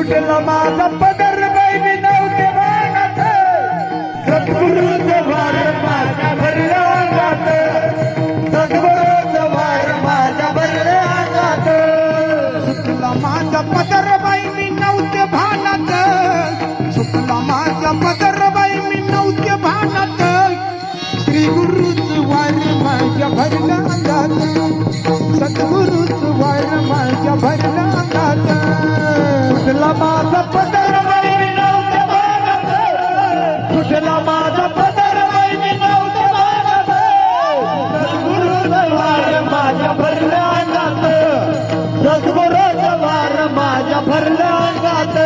सुटला माझा पदर बाई मी नव्हते भानात सद्गुरूचा वार माझ्या भरल्या अंगात सद्गुरूचा वार माझ्या भरल्या अंगात सुटला माझा पदर बाई मी नव्हते भानात सुटला माझा पदर बाई मी नव्हते भानात श्री गुरुच वार माझ्या भरल्या अंगात सद्गुरुच वार माझ्या भरल्या अंगात सुटला माझा पदर बाई मी नव्हते भानात सुटला माझा पदर बाई मी नव्हते भानात सद्गुरूचा वार माझ्या भरल्या अंगात सद्गुरूचा वार माझ्या भरल्या अंगात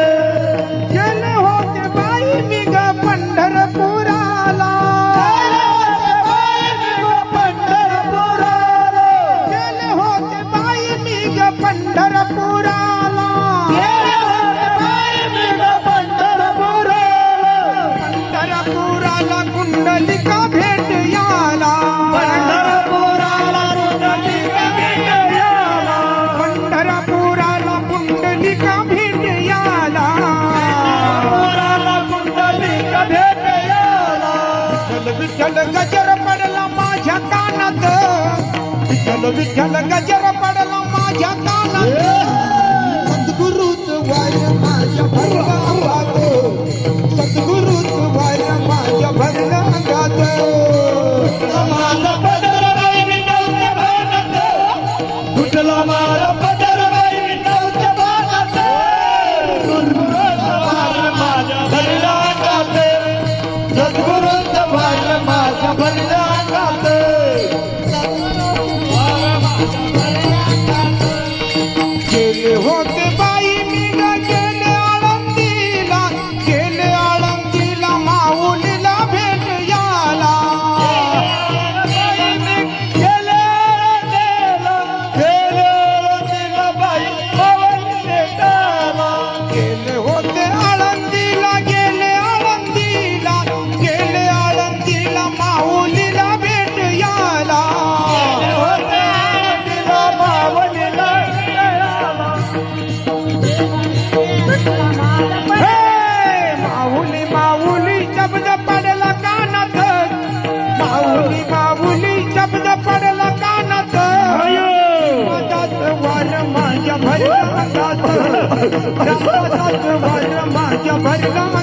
गेले होते बाई मी ग पंढरपुराला गेले होते बाई मी ग पंढरपुराला पंढरपुराला कुंडलिका भेट याला पंढरपुराला कुंडलिका भेट याला विठ्ठल गजर पडला माझ्या कानात विठ्ठल विठ्ठल गजर पडला माझ्या कानात सद्गुरूच वार माझ्या भरल्या अंगात सद्गुरूच वार माझ्या भरल्या अंगात माझा पदर बाई मी नव्हते भानात सुटला माझा पदर बाई मी नव्हते भानात सद्गुरूचा वार माझ्या भरल्या अंगात सद्गुरूचा वार माझ्या भरल्या अंगात गेले होते बाई मी ग गेले आळंदीला माऊलीला भेट याला गेले होते आळंदीला गेले आळंदीला माऊलीला भेट याला हे माऊली माऊली शब्द पडला कानात माऊली शब्द पडला कानात माझाच वार माझ्या भरल्या अंगात माझाच वार माझ्या भरल्या